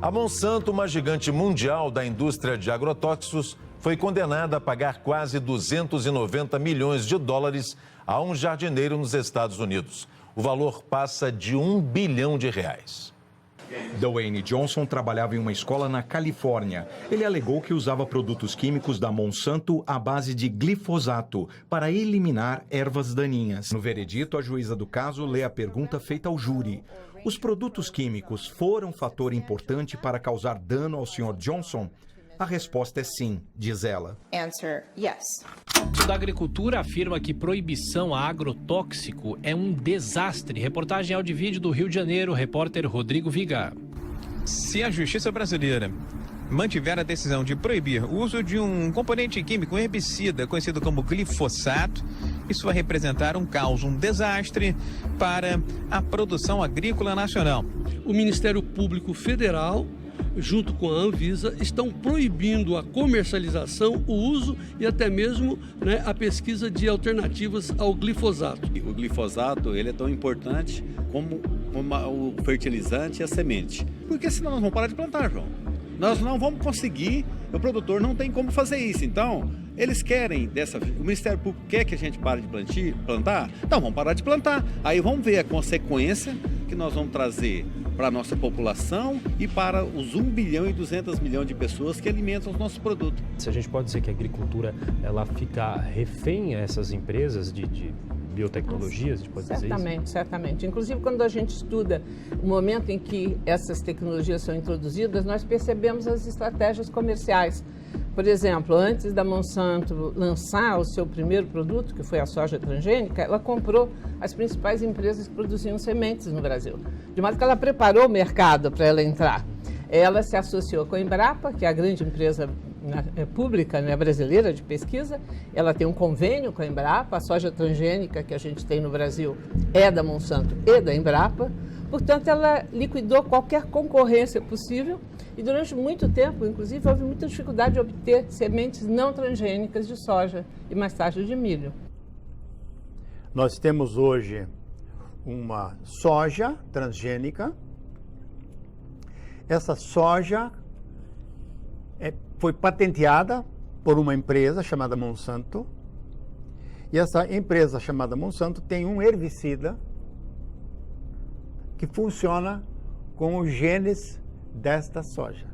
A Monsanto, uma gigante mundial da indústria de agrotóxicos, foi condenada a pagar quase 290 milhões de dólares a um jardineiro nos Estados Unidos. O valor passa de R$1 bilhão. Dwayne Johnson trabalhava em uma escola na Califórnia. Ele alegou que usava produtos químicos da Monsanto à base de glifosato para eliminar ervas daninhas. No veredito, a juíza do caso lê a pergunta feita ao júri. Os produtos químicos foram fator importante para causar dano ao Sr. Johnson? A resposta é sim, diz ela. Answer, yes. O da Agricultura afirma que proibição a agrotóxico é um desastre. Reportagem áudio e vídeo do Rio de Janeiro, repórter Rodrigo Viga. Se a justiça brasileira mantiver a decisão de proibir o uso de um componente químico, um herbicida conhecido como glifosato, isso vai representar um caos, um desastre para a produção agrícola nacional. O Ministério Público Federal, junto com a Anvisa, estão proibindo a comercialização, o uso e até mesmo a pesquisa de alternativas ao glifosato. O glifosato ele é tão importante como o fertilizante e a semente. Porque senão nós vamos parar de plantar, João. Nós não vamos conseguir, o produtor não tem como fazer isso. Então, eles querem, o Ministério Público quer que a gente pare de plantar? Então, vamos parar de plantar. Aí vamos ver a consequência que nós vamos trazer para a nossa população e para os 1 bilhão e 200 milhões de pessoas que alimentam os nossos produtos. Se a gente pode dizer que a agricultura ela fica refém a essas empresas de biotecnologias, a gente pode dizer isso? Certamente. Inclusive, quando a gente estuda o momento em que essas tecnologias são introduzidas, nós percebemos as estratégias comerciais. Por exemplo, antes da Monsanto lançar o seu primeiro produto, que foi a soja transgênica, ela comprou as principais empresas que produziam sementes no Brasil. De modo que ela preparou o mercado para ela entrar. Ela se associou com a Embrapa, que é a grande empresa pública brasileira de pesquisa. Ela tem um convênio com a Embrapa. A soja transgênica que a gente tem no Brasil é da Monsanto e da Embrapa. Portanto, ela liquidou qualquer concorrência possível e durante muito tempo, inclusive, houve muita dificuldade de obter sementes não transgênicas de soja e mais tarde de milho. Nós temos hoje uma soja transgênica. Essa soja foi patenteada por uma empresa chamada Monsanto. E essa empresa chamada Monsanto tem um herbicida que funciona com os genes desta soja.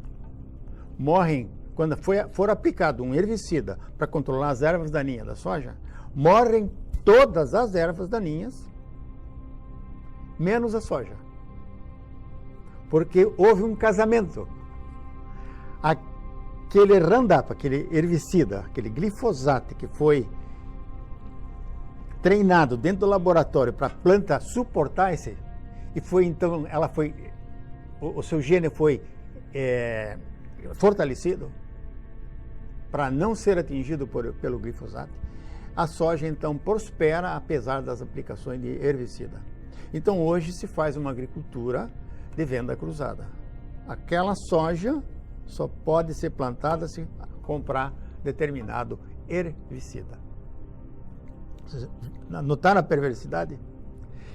Morrem, quando for aplicado um herbicida para controlar as ervas daninhas da soja, morrem todas as ervas daninhas, menos a soja. Porque houve um casamento. Aquele Roundup, aquele herbicida, aquele glifosato que foi treinado dentro do laboratório para a planta suportar esse, e foi então, o seu gene foi fortalecido para não ser atingido pelo glifosato. A soja então prospera apesar das aplicações de herbicida. Então hoje se faz uma agricultura de venda cruzada. Aquela soja só pode ser plantada se comprar determinado herbicida. Notaram a perversidade?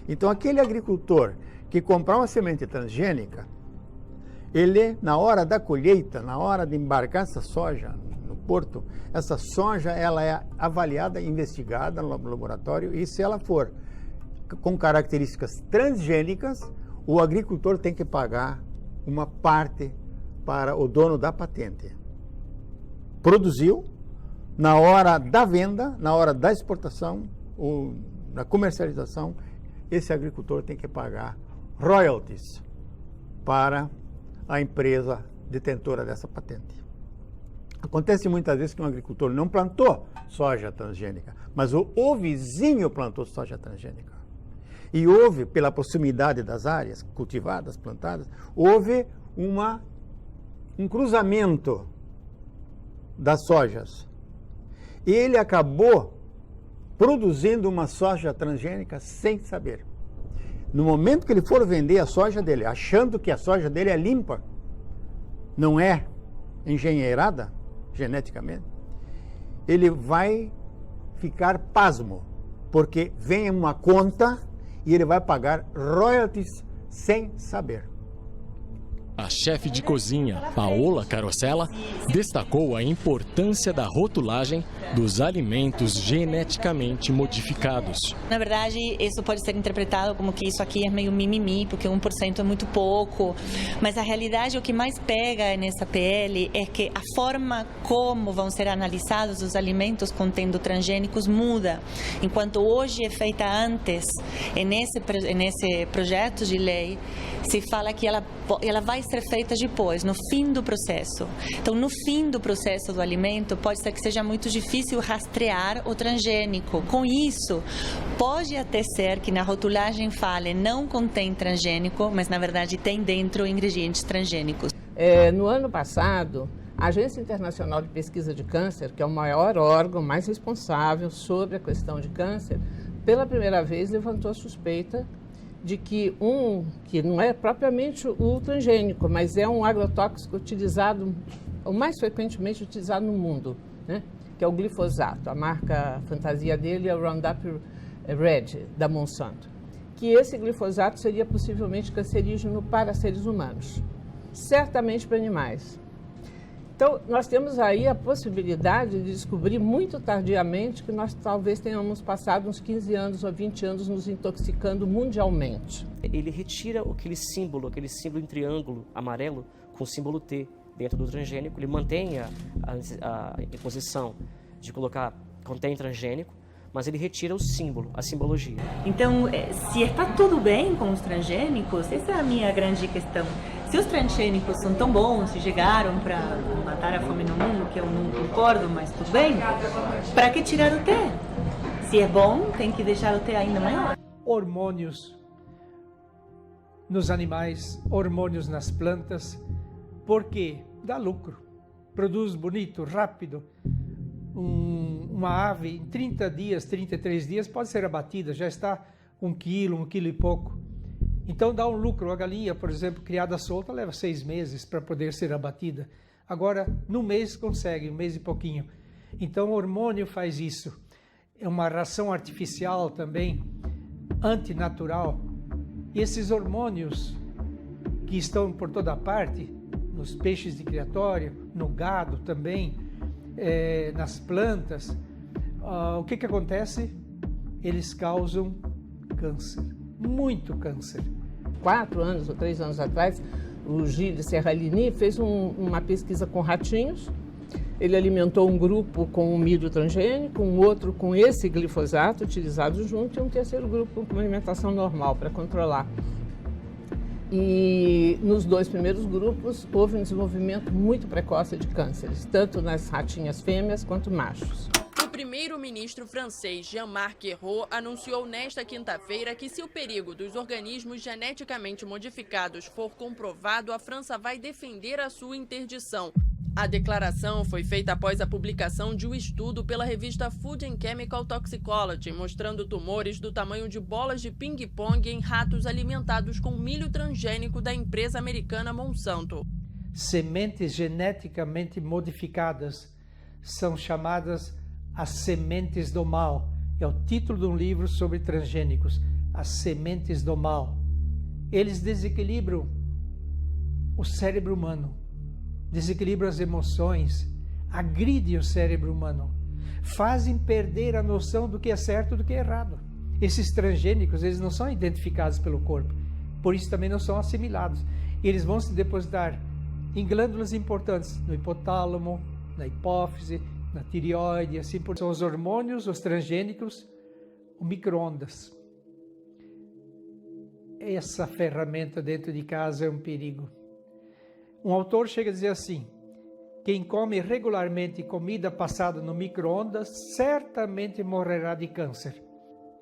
Então aquele agricultor que comprar uma semente transgênica, ele, na hora da colheita, na hora de embarcar essa soja no porto, essa soja ela é avaliada, investigada no laboratório, e se ela for com características transgênicas, o agricultor tem que pagar uma parte para o dono da patente. Produziu, na hora da venda, na hora da exportação, ou na comercialização, esse agricultor tem que pagar royalties para a empresa detentora dessa patente. Acontece muitas vezes que um agricultor não plantou soja transgênica, mas o vizinho plantou soja transgênica. E houve, pela proximidade das áreas cultivadas, plantadas, houve um cruzamento das sojas. E ele acabou produzindo uma soja transgênica sem saber. No momento que ele for vender a soja dele, achando que a soja dele é limpa, não é engenheirada geneticamente, ele vai ficar pasmo, porque vem uma conta e ele vai pagar royalties sem saber. A chefe de cozinha, Paola Carosella, destacou a importância da rotulagem dos alimentos geneticamente modificados. Na verdade, isso pode ser interpretado como que isso aqui é meio mimimi, porque 1% é muito pouco. Mas a realidade, o que mais pega nessa PL é que a forma como vão ser analisados os alimentos contendo transgênicos muda. Enquanto hoje é feita antes, nesse projeto de lei, se fala que ela vai ser feita depois, no fim do processo. Então, no fim do processo do alimento, pode ser que seja muito difícil rastrear o transgênico. Com isso, pode até ser que na rotulagem fale não contém transgênico, mas na verdade tem dentro ingredientes transgênicos. No ano passado, a Agência Internacional de Pesquisa de Câncer, que é o maior órgão mais responsável sobre a questão de câncer, pela primeira vez levantou a suspeita de que que não é propriamente o transgênico, mas é um agrotóxico utilizado, o mais frequentemente utilizado no mundo, né? Que é o glifosato. A marca fantasia dele é o Roundup Red, da Monsanto. Que esse glifosato seria possivelmente cancerígeno para seres humanos, certamente para animais. Então, nós temos aí a possibilidade de descobrir muito tardiamente que nós talvez tenhamos passado uns 15 anos ou 20 anos nos intoxicando mundialmente. Ele retira aquele símbolo em triângulo amarelo com o símbolo T dentro do transgênico. Ele mantém a imposição de colocar contém transgênico, mas ele retira o símbolo, a simbologia. Então, se está tudo bem com os transgênicos, essa é a minha grande questão. Se os transgênicos são tão bons, se chegaram para matar a fome no mundo, que eu não concordo, mas tudo bem, para que tirar o T? Se é bom, tem que deixar o T ainda maior. Hormônios nos animais, hormônios nas plantas, porque dá lucro, produz bonito, rápido. Uma ave em 30 dias, 33 dias pode ser abatida, já está 1 quilo e pouco. Então dá um lucro. A galinha, por exemplo, criada solta, leva 6 meses para poder ser abatida. Agora, no mês consegue, 1 mês e pouquinho. Então o hormônio faz isso. É uma ração artificial também, antinatural. E esses hormônios que estão por toda parte, nos peixes de criatório, no gado também, nas plantas, o que acontece? Eles causam câncer, muito câncer. 4 anos ou 3 anos atrás, o Gilles Serralini fez uma pesquisa com ratinhos. Ele alimentou um grupo com o milho transgênico, um outro com esse glifosato utilizado junto e um terceiro grupo com uma alimentação normal para controlar. E nos 2 primeiros grupos houve um desenvolvimento muito precoce de cânceres, tanto nas ratinhas fêmeas quanto machos. O primeiro-ministro francês Jean-Marc Ayrault anunciou nesta quinta-feira que, se o perigo dos organismos geneticamente modificados for comprovado, a França vai defender a sua interdição. A declaração foi feita após a publicação de um estudo pela revista Food and Chemical Toxicology, mostrando tumores do tamanho de bolas de ping-pong em ratos alimentados com milho transgênico da empresa americana Monsanto. Sementes geneticamente modificadas são chamadas as sementes do mal. É o título de um livro sobre transgênicos, as sementes do mal. Eles desequilibram o cérebro humano, desequilibram as emoções, agridem o cérebro humano, fazem perder a noção do que é certo e do que é errado. Esses transgênicos, eles não são identificados pelo corpo, por isso também não são assimilados. Eles vão se depositar em glândulas importantes, no hipotálamo, na hipófise, na tireoide, assim por diante. São os hormônios, os transgênicos, o micro-ondas. Essa ferramenta dentro de casa é um perigo. Um autor chega a dizer assim, Quem come regularmente comida passada no micro-ondas certamente morrerá de câncer.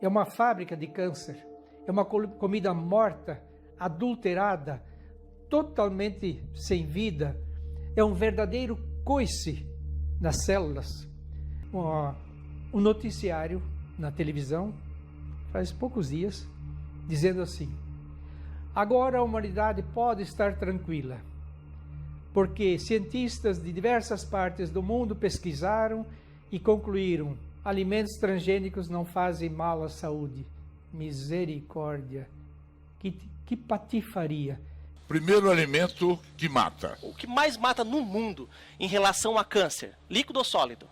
É uma fábrica de câncer. É uma comida morta, adulterada, totalmente sem vida. É um verdadeiro coice nas células. Um noticiário na televisão, faz poucos dias, dizendo assim: agora a humanidade pode estar tranquila, porque cientistas de diversas partes do mundo pesquisaram e concluíram: alimentos transgênicos não fazem mal à saúde. Misericórdia! Que patifaria! Primeiro alimento que mata. O que mais mata no mundo em relação a câncer? Líquido ou sólido?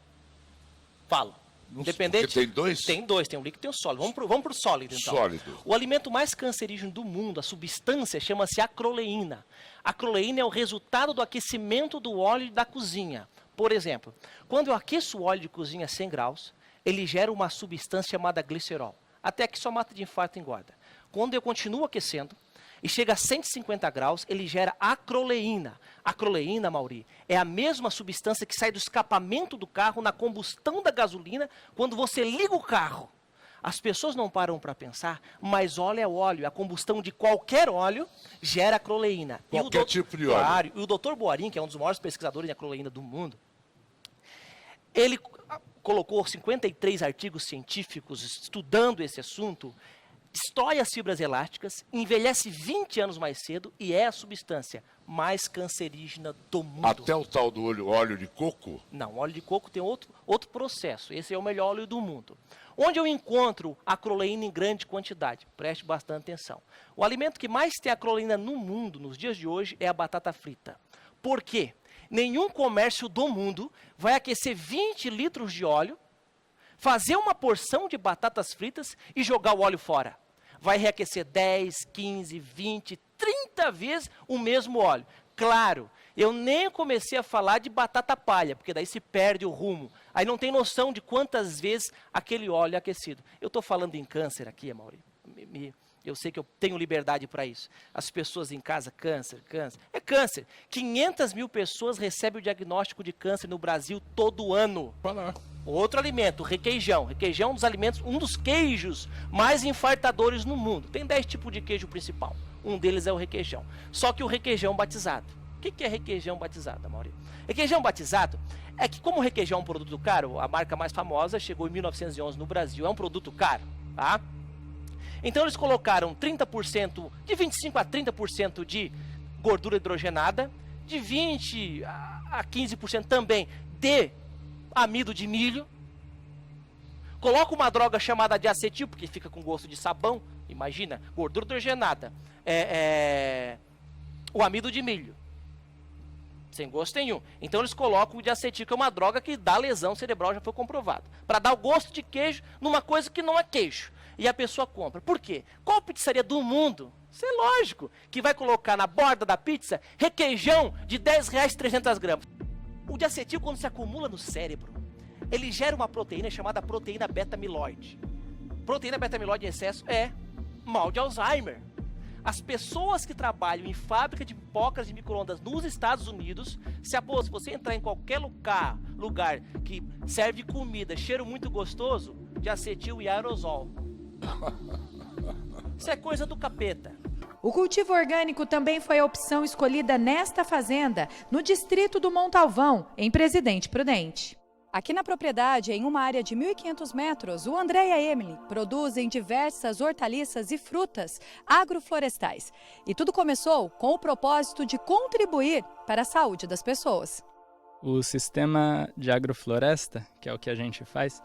Falo. Independente. Tem dois? Tem dois, tem um líquido e tem um sólido. Vamos para o sólido, então. Sólido. O alimento mais cancerígeno do mundo, a substância, chama-se acroleína. A acroleína é o resultado do aquecimento do óleo da cozinha. Por exemplo, quando eu aqueço o óleo de cozinha a 100 graus, ele gera uma substância chamada glicerol. Até que só mata de infarto e engorda. Quando eu continuo aquecendo, e chega a 150 graus, ele gera acroleína. Acroleína, Mauri, é a mesma substância que sai do escapamento do carro na combustão da gasolina quando você liga o carro. As pessoas não param para pensar, mas óleo é óleo. A combustão de qualquer óleo gera acroleína. Qualquer tipo de óleo. Claro, e o Dr. Boarin, que é um dos maiores pesquisadores de acroleína do mundo, ele colocou 53 artigos científicos estudando esse assunto, destrói as fibras elásticas, envelhece 20 anos mais cedo e é a substância mais cancerígena do mundo. Até o tal do óleo de coco? Não, óleo de coco tem outro processo. Esse é o melhor óleo do mundo. Onde eu encontro acroleína em grande quantidade? Preste bastante atenção. O alimento que mais tem acroleína no mundo, nos dias de hoje, é a batata frita. Por quê? Nenhum comércio do mundo vai aquecer 20 litros de óleo, fazer uma porção de batatas fritas e jogar o óleo fora. Vai reaquecer 10, 15, 20, 30 vezes o mesmo óleo. Claro, eu nem comecei a falar de batata palha, porque daí se perde o rumo. Aí não tem noção de quantas vezes aquele óleo é aquecido. Eu estou falando em câncer aqui, Amaury. Eu sei que eu tenho liberdade para isso. As pessoas em casa, câncer. É câncer. 500 mil pessoas recebem o diagnóstico de câncer no Brasil todo ano. Outro alimento, requeijão. Requeijão é um dos alimentos, um dos queijos mais infartadores no mundo. Tem 10 tipos de queijo principal. Um deles é o requeijão. Só que o requeijão batizado. O que é requeijão batizado, Amaury? Requeijão batizado é que, como o requeijão é um produto caro, a marca mais famosa chegou em 1911 no Brasil. É um produto caro, tá? Então eles colocaram 30%, de 25% a 30% de gordura hidrogenada, de 20% a 15% também de amido de milho. Coloca uma droga chamada de acetil, porque fica com gosto de sabão. Imagina, gordura hidrogenada, o amido de milho, sem gosto nenhum. Então eles colocam o diacetil, que é uma droga que dá lesão cerebral, já foi comprovado. Para dar o gosto de queijo numa coisa que não é queijo. E a pessoa compra. Por quê? Qual pizzaria do mundo, isso é lógico, que vai colocar na borda da pizza requeijão de R$10, 300 gramas? O diacetil, quando se acumula no cérebro, ele gera uma proteína chamada proteína beta-amiloide. Proteína beta-amiloide em excesso é mal de Alzheimer. As pessoas que trabalham em fábrica de pipocas de micro-ondas nos Estados Unidos, se você entrar em qualquer lugar que serve comida, cheiro muito gostoso, de acetil e aerosol. Isso é coisa do capeta. O cultivo orgânico também foi a opção escolhida nesta fazenda, no distrito do Montalvão, em Presidente Prudente. Aqui na propriedade, em uma área de 1.500 metros, o André e a Emily produzem diversas hortaliças e frutas agroflorestais. E tudo começou com o propósito de contribuir para a saúde das pessoas. O sistema de agrofloresta, que é o que a gente faz,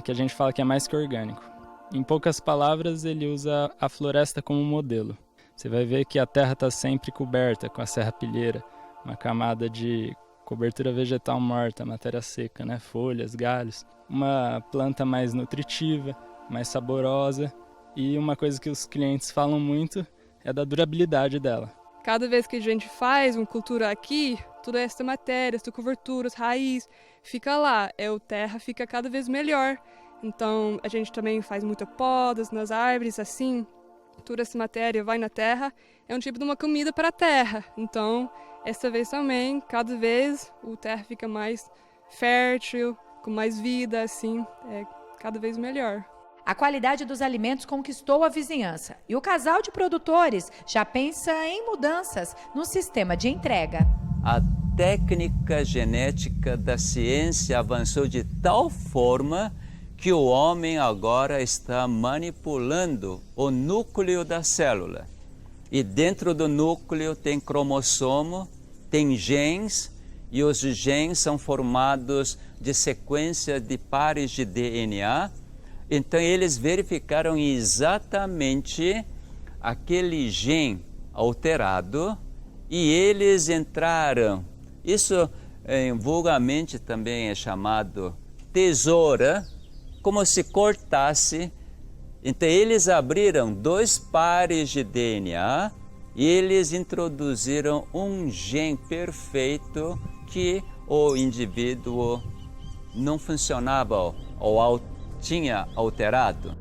que a gente fala que é mais que orgânico. Em poucas palavras, ele usa a floresta como modelo. Você vai ver que a terra está sempre coberta com a serrapilheira, uma camada de cobertura vegetal morta, matéria seca, né? Folhas, galhos. Uma planta mais nutritiva, mais saborosa. E uma coisa que os clientes falam muito é da durabilidade dela. Cada vez que a gente faz uma cultura aqui, toda essa matéria, essa cobertura, as raízes, fica lá. A terra fica cada vez melhor. Então, a gente também faz muitas podas nas árvores, assim. Toda essa matéria vai na terra. É um tipo de uma comida para a terra. Então, essa vez também, cada vez o terra fica mais fértil, com mais vida, assim, é cada vez melhor. A qualidade dos alimentos conquistou a vizinhança e o casal de produtores já pensa em mudanças no sistema de entrega. A técnica genética da ciência avançou de tal forma que o homem agora está manipulando o núcleo da célula. E dentro do núcleo tem cromossomo, tem genes, e os genes são formados de sequência de pares de DNA. Então eles verificaram exatamente aquele gene alterado e eles entraram. Isso vulgarmente também é chamado tesoura, como se cortasse. Então eles abriram 2 pares de DNA e eles introduziram um gene perfeito que o indivíduo não funcionava ou tinha alterado.